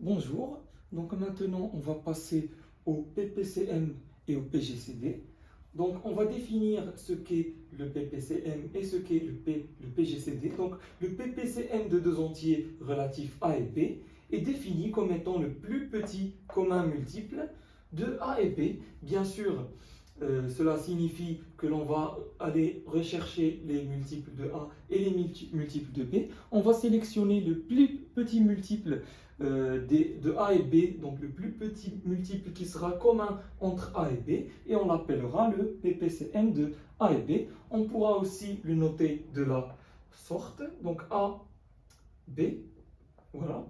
Bonjour, donc maintenant on va passer au PPCM et au PGCD. Donc on va définir ce qu'est le PPCM et ce qu'est le PGCD. Donc le PPCM de deux entiers relatifs A et B est défini comme étant le plus petit commun multiple de A et B. Bien sûr, cela signifie que l'on va aller rechercher les multiples de A et les multiples de B. On va sélectionner le plus petit multiple de A et B, donc le plus petit multiple qui sera commun entre A et B, et on l'appellera le PPCM de A et B. On pourra aussi le noter de la sorte, donc A, B, voilà.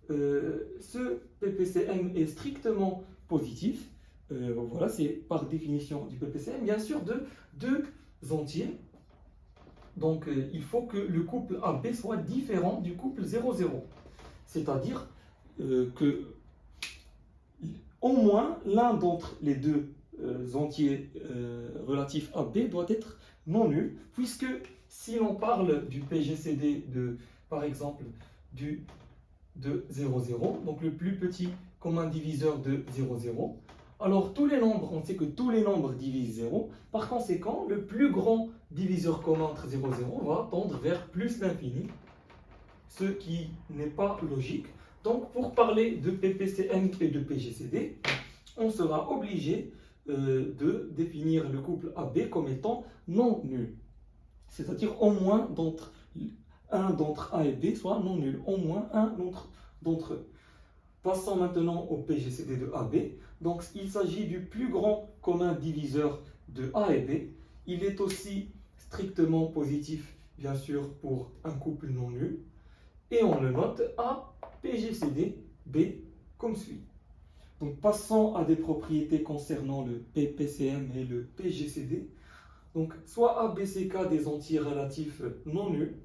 Ce PPCM est strictement positif. Voilà, c'est par définition du PPCM, bien sûr, de deux entiers. Donc, il faut que le couple AB soit différent du couple 0,0. C'est-à-dire que au moins l'un d'entre les deux entiers relatifs à B doit être non nul, puisque si l'on parle du PGCD de, par exemple, de 0,0, donc le plus petit commun diviseur de 0,0, alors tous les nombres, on sait que tous les nombres divisent 0, par conséquent, le plus grand diviseur commun entre 0 et 0 va tendre vers plus l'infini, ce qui n'est pas logique. Donc, pour parler de PPCM et de PGCD, on sera obligé de définir le couple AB comme étant non nul. C'est-à-dire au moins un d'entre A et B soit non nul. Au moins un d'entre eux. Passons maintenant au PGCD de AB. Donc, il s'agit du plus grand commun diviseur de A et B. Il est aussi strictement positif, bien sûr, pour un couple non nul. Et on le note A, PGCD, B, comme suit. Donc, passons à des propriétés concernant le PPCM et le PGCD. Donc, soit A, B, C, K des entiers relatifs non nuls.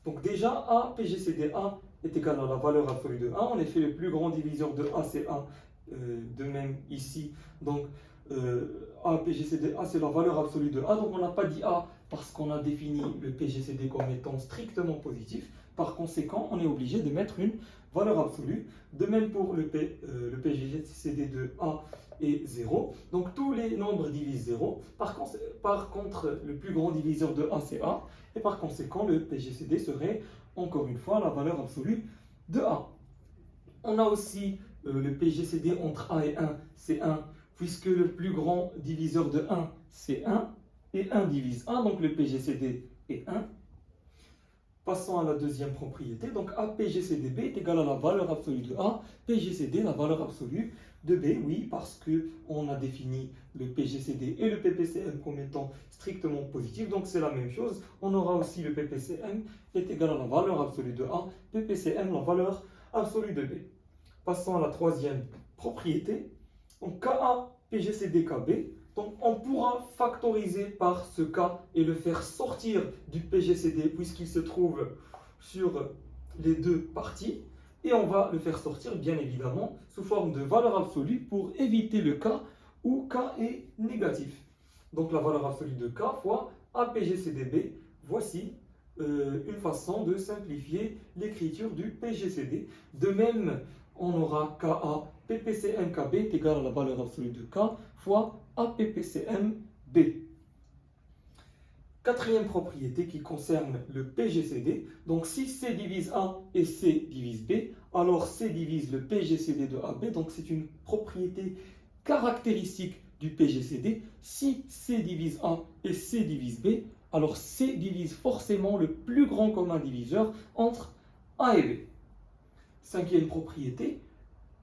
Donc, déjà, A, PGCD, A est égal à la valeur absolue de A. En effet, le plus grand diviseur de A, c'est A. De même ici. Donc, A, PGCD, A, c'est la valeur absolue de A. Donc, on n'a pas dit A parce qu'on a défini le PGCD comme étant strictement positif. Par conséquent, on est obligé de mettre une valeur absolue. De même pour le PGCD de A est 0. Donc, tous les nombres divisent 0. Par contre, le plus grand diviseur de A, c'est A. Et par conséquent, le PGCD serait, encore une fois, la valeur absolue de A. On a aussi le PGCD entre A et 1, c'est 1, puisque le plus grand diviseur de 1, c'est 1, et 1 divise 1, donc le PGCD est 1. Passons à la deuxième propriété. Donc A, PGCDB est égal à la valeur absolue de A, PGCD, la valeur absolue de B. Oui, parce qu'on a défini le PGCD et le PPCM comme étant strictement positifs. Donc c'est la même chose. On aura aussi le PPCM est égal à la valeur absolue de A, PPCM, la valeur absolue de B. Passons à la troisième propriété. Donc KA, PGCD, KB. Donc on pourra factoriser par ce K et le faire sortir du PGCD puisqu'il se trouve sur les deux parties. Et on va le faire sortir bien évidemment sous forme de valeur absolue pour éviter le cas où K est négatif. Donc la valeur absolue de K fois APGCDB, voici une façon de simplifier l'écriture du PGCD. De même, on aura KA PPCMKB est égal à la valeur absolue de K fois APPCMB. Quatrième propriété qui concerne le PGCD. Donc si C divise A et C divise B, alors C divise le PGCD de AB. Donc c'est une propriété caractéristique du PGCD. Si C divise A et C divise B, alors C divise forcément le plus grand commun diviseur entre A et B. Cinquième propriété,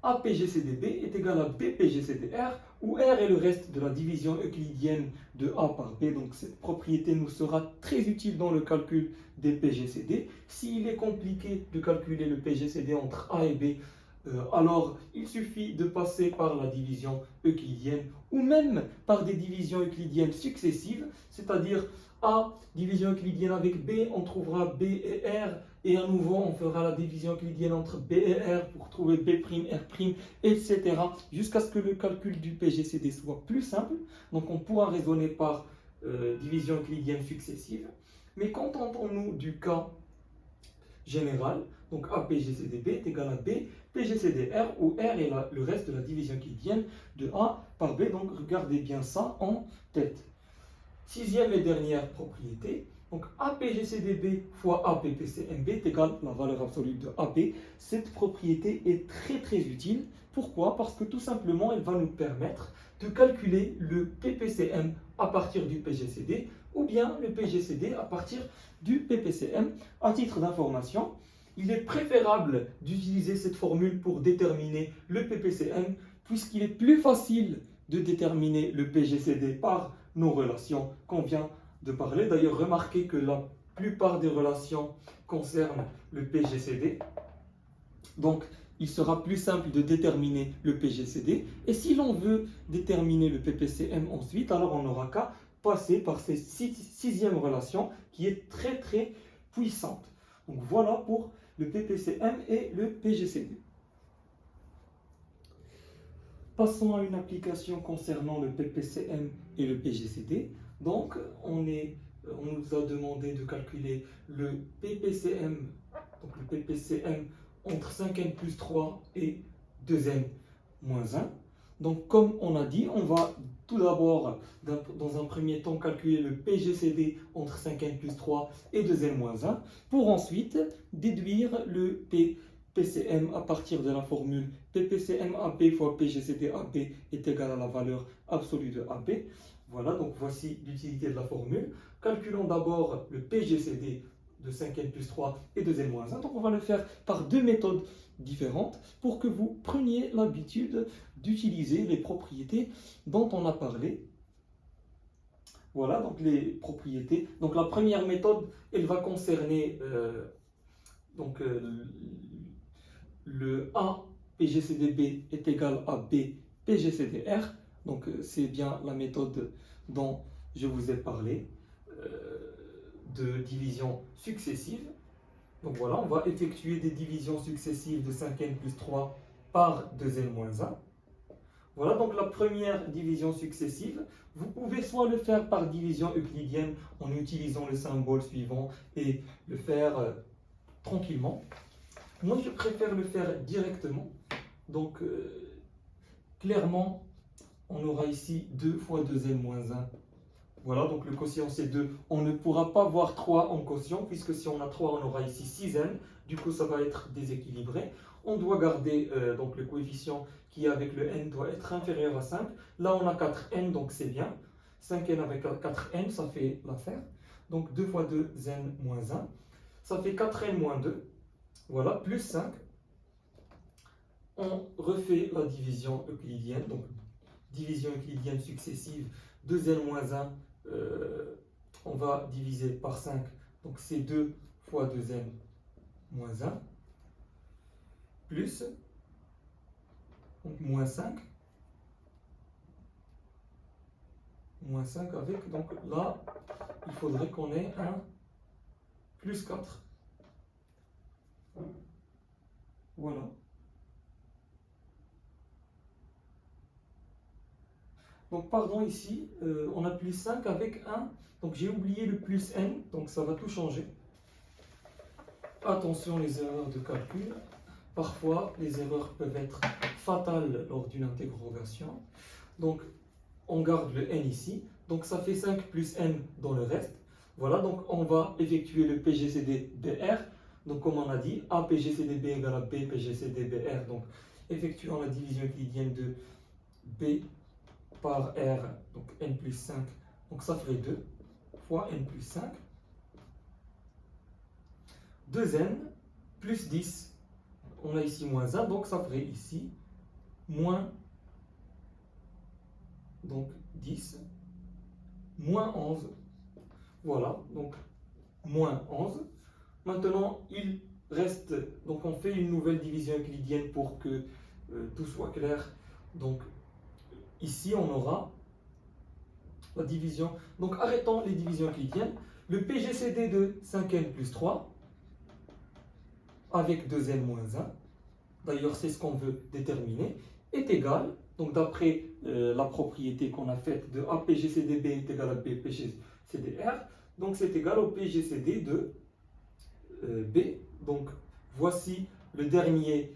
APGCDB est égal à BPGCDR, où R est le reste de la division euclidienne de A par B. Donc cette propriété nous sera très utile dans le calcul des PGCD. S'il est compliqué de calculer le PGCD entre A et B, alors il suffit de passer par la division euclidienne ou même par des divisions euclidiennes successives, c'est-à-dire A, division euclidienne avec B, on trouvera B et R, et à nouveau on fera la division euclidienne entre B et R pour trouver B', R', etc. jusqu'à ce que le calcul du PGCD soit plus simple. Donc on pourra raisonner par division euclidienne successive. Mais contentons-nous du cas générale, donc APGCDB est égal à BPGCDR, où R est le reste de la division euclidienne de A par B. Donc regardez bien ça en tête. Sixième et dernière propriété, donc APGCDB fois APPCMB est égal à la valeur absolue de AP. Cette propriété est très utile. Pourquoi? Parce que tout simplement, elle va nous permettre de calculer le PPCM à partir du PGCD ou bien le PGCD à partir du PPCM. À titre d'information, il est préférable d'utiliser cette formule pour déterminer le PPCM puisqu'il est plus facile de déterminer le PGCD par nos relations qu'on vient de parler. D'ailleurs, remarquez que la plupart des relations concernent le PGCD. Donc, il sera plus simple de déterminer le PGCD. Et si l'on veut déterminer le PPCM ensuite, alors on n'aura qu'à passer par cette sixième relation qui est très puissante. Donc voilà pour le PPCM et le PGCD. Passons à une application concernant le PPCM et le PGCD. Donc, on nous a demandé de calculer le PPCM, donc le PPCM entre 5n plus 3 et 2n moins 1. Donc, comme on a dit, on va tout d'abord, dans un premier temps, calculer le PGCD entre 5n plus 3 et 2n moins 1, pour ensuite déduire le PPCM à partir de la formule PPCM AP fois PGCD AP est égal à la valeur absolue de AP. Voilà, donc voici l'utilité de la formule. Calculons d'abord le PGCD de 5n plus 3 et 2n moins 1. Donc on va le faire par deux méthodes différentes pour que vous preniez l'habitude d'utiliser les propriétés dont on a parlé. Voilà, donc les propriétés. Donc la première méthode, elle va concerner le A PGCDB est égal à B PGCDR. Donc c'est bien la méthode dont je vous ai parlé de division successive. Donc voilà, on va effectuer des divisions successives de 5n plus 3 par 2n moins 1. Voilà donc la première division successive. Vous pouvez soit le faire par division euclidienne en utilisant le symbole suivant et le faire tranquillement. Moi, je préfère le faire directement. Donc, clairement, on aura ici 2 fois 2n moins 1. Voilà, donc le quotient c'est 2. On ne pourra pas voir 3 en quotient, puisque si on a 3, on aura ici 6n. Du coup, ça va être déséquilibré. On doit garder donc le coefficient qui est avec le n doit être inférieur à 5. Là, on a 4n, donc c'est bien. 5n avec 4n, ça fait l'affaire. Donc 2 fois 2n moins 1. Ça fait 4n moins 2. Voilà, plus 5. On refait la division euclidienne, donc division euclidienne successive, 2n moins 1, on va diviser par 5, donc c'est 2 fois 2n moins 1, plus, donc moins 5 avec, donc là, il faudrait qu'on ait un plus 4. Voilà. Donc, pardon, ici, on a plus 5 avec 1. Donc, j'ai oublié le plus n, donc ça va tout changer. Attention les erreurs de calcul. Parfois, les erreurs peuvent être fatales lors d'une interrogation. Donc, on garde le n ici. Donc, ça fait 5 plus n dans le reste. Voilà, donc on va effectuer le PGCD BR. Donc, comme on a dit, A PGCD B égale à B PGCD BR. Donc, effectuant la division euclidienne de B par R, donc n plus 5, donc ça ferait 2 fois n plus 5. 2n plus 10, on a ici moins 1, donc ça ferait ici moins, donc 10, moins 11. Voilà, donc moins 11. Maintenant, il reste, donc on fait une nouvelle division euclidienne pour que tout soit clair. Donc, ici, on aura la division. Donc, arrêtons les divisions euclidiennes. Le PGCD de 5n plus 3 avec 2n moins 1, d'ailleurs, c'est ce qu'on veut déterminer, est égal, donc d'après la propriété qu'on a faite de APGCDB est égal à BPGCDR, donc c'est égal au PGCD de B Donc, voici le dernier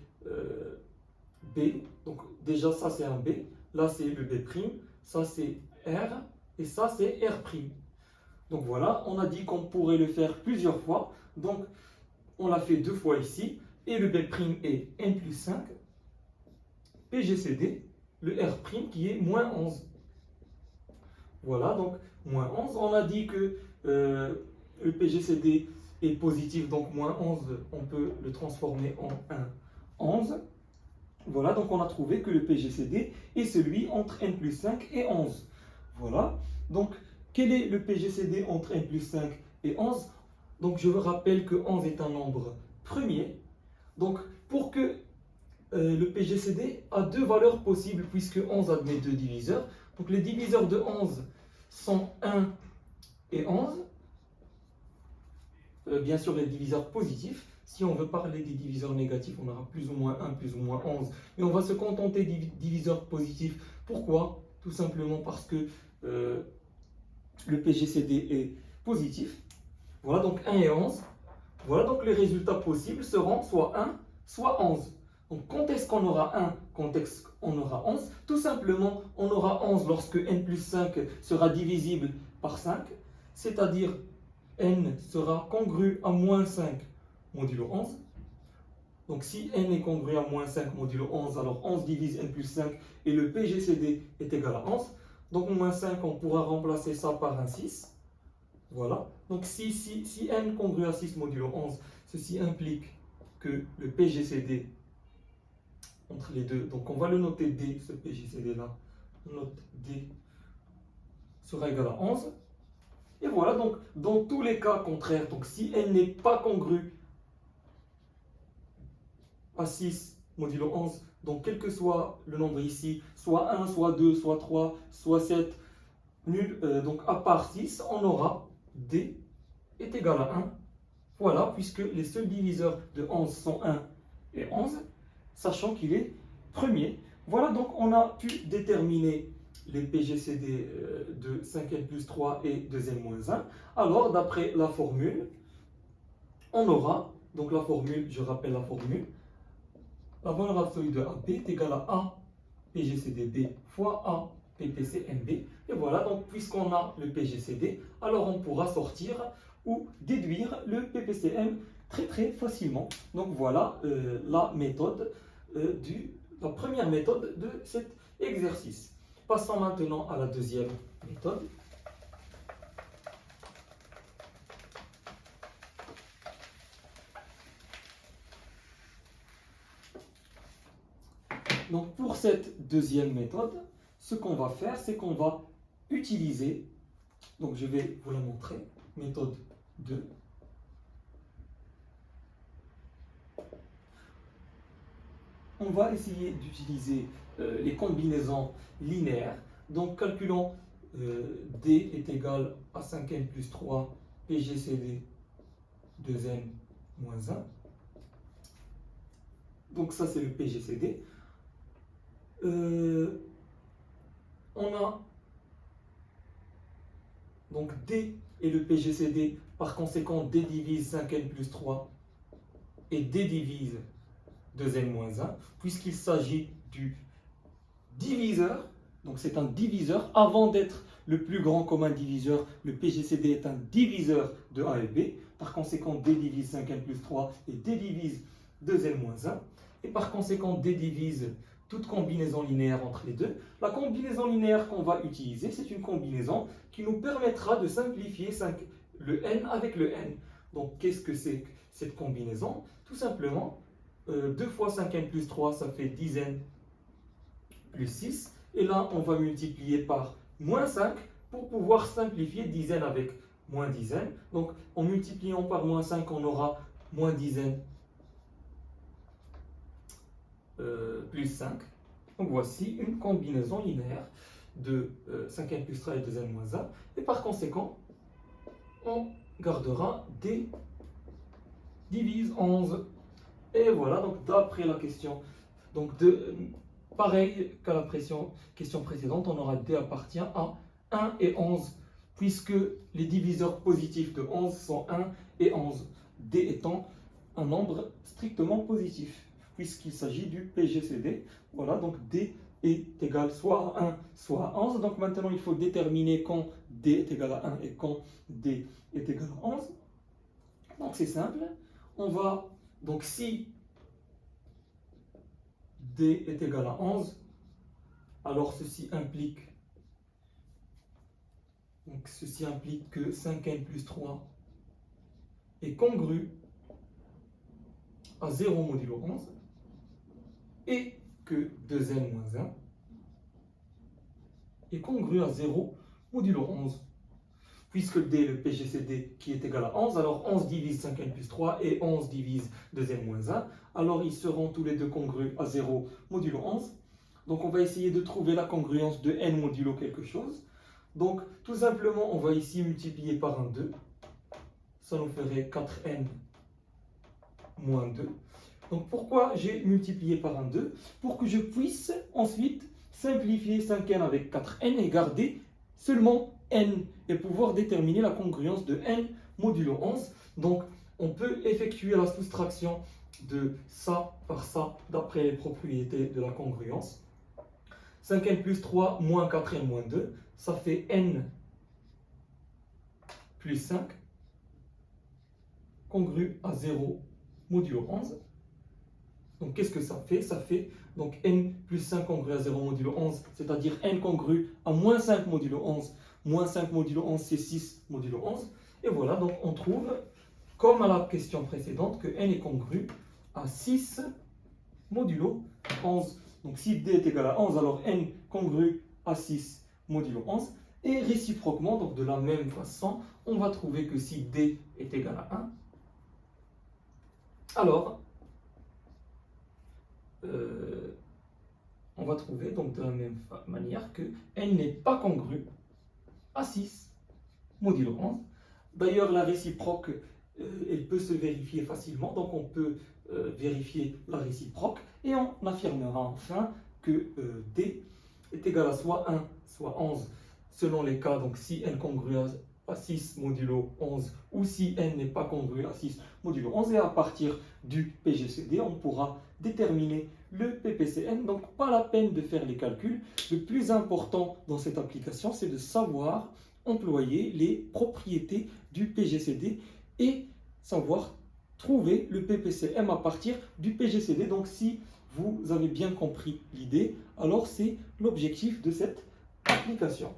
B. Donc, déjà, ça, c'est un B. Là, c'est le B'. Ça, c'est R. Et ça, c'est R'. Donc, voilà, on a dit qu'on pourrait le faire plusieurs fois. Donc, on l'a fait 2 fois ici. Et le B' est N plus 5. PGCD, le R' qui est moins 11. Voilà, donc moins 11. On a dit que le PGCD est positif, donc moins 11, on peut le transformer en 1, 11. Voilà, donc on a trouvé que le PGCD est celui entre n plus 5 et 11. Voilà, donc quel est le PGCD entre n plus 5 et 11? Donc je vous rappelle que 11 est un nombre premier. Donc pour que le PGCD a 2 valeurs possibles puisque 11 admet 2 diviseurs. Donc les diviseurs de 11 sont 1 et 11. Bien sûr, les diviseurs positifs. Si on veut parler des diviseurs négatifs, on aura plus ou moins 1, plus ou moins 11. Mais on va se contenter des diviseurs positifs. Pourquoi? Tout simplement parce que le PGCD est positif. Voilà, donc 1 et 11. Voilà, donc les résultats possibles seront soit 1, soit 11. Donc quand est-ce qu'on aura 1, quand est-ce qu'on aura 11? Tout simplement, on aura 11 lorsque n plus 5 sera divisible par 5, c'est-à-dire n sera congru à moins 5 modulo 11. Donc si n est congru à moins 5 modulo 11, alors 11 divise n plus 5 et le PGCD est égal à 11. Donc moins 5, on pourra remplacer ça par un 6. Voilà. Donc si n congru à 6 modulo 11, ceci implique que le PGCD entre les deux, donc on va le noter D, ce PGCD là, note D sera égal à 11. Et voilà, donc dans tous les cas contraires, donc si n n'est pas congru à 6 modulo 11, donc quel que soit le nombre ici, soit 1, soit 2, soit 3, soit 7, nul, donc à part 6, on aura D est égal à 1. Voilà, puisque les seuls diviseurs de 11 sont 1 et 11, sachant qu'il est premier. Voilà, donc on a pu déterminer les PGCD de 5n plus 3 et 2n-1. Alors, d'après la formule, on aura, donc la formule, je rappelle la formule, la valeur absolue de AB est égale à A PGCDB fois A PPCMB. Et voilà, donc puisqu'on a le PGCD, alors on pourra sortir ou déduire le PPCM très très facilement. Donc voilà la méthode la première méthode de cet exercice. Passons maintenant à la deuxième méthode. Donc pour cette deuxième méthode, ce qu'on va faire, c'est qu'on va utiliser, donc je vais vous la montrer, méthode 2. On va essayer d'utiliser les combinaisons linéaires. Donc calculons D est égal à 5n plus 3 PGCD 2n moins 1. Donc ça c'est le PGCD. On a donc D et le PGCD, par conséquent D divise 5n plus 3 et D divise 2n-1, puisqu'il s'agit du diviseur. Donc c'est un diviseur. Avant d'être le plus grand commun diviseur, le PGCD est un diviseur de A et B. Par conséquent, D divise 5n plus 3 et D divise 2n-1. Et par conséquent, D divise toute combinaison linéaire entre les deux. La combinaison linéaire qu'on va utiliser, c'est une combinaison qui nous permettra de simplifier le n avec le n. Donc qu'est-ce que c'est cette combinaison? Tout simplement, 2 fois 5n plus 3, ça fait 10n plus 6. Et là, on va multiplier par moins 5 pour pouvoir simplifier 10n avec moins 10n. Donc, en multipliant par moins 5, on aura moins 10n plus 5. Donc, voici une combinaison linéaire de 5n plus 3 et 2n-1. Et par conséquent, on gardera D divise 11. Et voilà, donc d'après la question, donc pareil qu'à la question précédente, on aura D appartient à 1 et 11, puisque les diviseurs positifs de 11 sont 1 et 11, D étant un nombre strictement positif, puisqu'il s'agit du PGCD. Voilà, donc D est égal soit à 1, soit à 11. Donc maintenant, il faut déterminer quand D est égal à 1 et quand D est égal à 11. Donc c'est simple. On va, donc si D est égal à 11, alors ceci implique que 5n plus 3 est congru à 0 modulo 11 et que 2n moins 1 est congru à 0 modulo 11. Puisque D est le PGCD qui est égal à 11, alors 11 divise 5n plus 3 et 11 divise 2n moins 1. Alors ils seront tous les deux congrus à 0 modulo 11. Donc on va essayer de trouver la congruence de n modulo quelque chose. Donc tout simplement, on va ici multiplier par un 2. Ça nous ferait 4n moins 2. Donc pourquoi j'ai multiplié par un 2? Pour que je puisse ensuite simplifier 5n avec 4n et garder seulement n et pouvoir déterminer la congruence de n modulo 11. Donc on peut effectuer la soustraction de ça par ça d'après les propriétés de la congruence. 5n plus 3 moins 4n moins 2, ça fait n plus 5 congru à 0 modulo 11. Donc qu'est-ce que ça fait? Ça fait donc n plus 5 congru à 0 modulo 11, c'est-à-dire n congru à moins 5 modulo 11. Moins 5 modulo 11, c'est 6 modulo 11. Et voilà, donc on trouve, comme à la question précédente, que n est congru à 6 modulo 11. Donc si d est égal à 11, alors n congru à 6 modulo 11. Et réciproquement, donc de la même façon, on va trouver que si d est égal à 1, alors on va trouver donc de la même manière que n n'est pas congru à 6 modulo 11. D'ailleurs, la réciproque, elle peut se vérifier facilement, donc on peut vérifier la réciproque et on affirmera enfin que D est égal à soit 1, soit 11, selon les cas, donc si n congru à 6 modulo 11 ou si n n'est pas congru à 6 modulo 11, et à partir du PGCD, on pourra déterminer le PPCM. Donc pas la peine de faire les calculs. Le plus important dans cette application, c'est de savoir employer les propriétés du PGCD et savoir trouver le PPCM à partir du PGCD. Donc si vous avez bien compris l'idée, alors c'est l'objectif de cette application.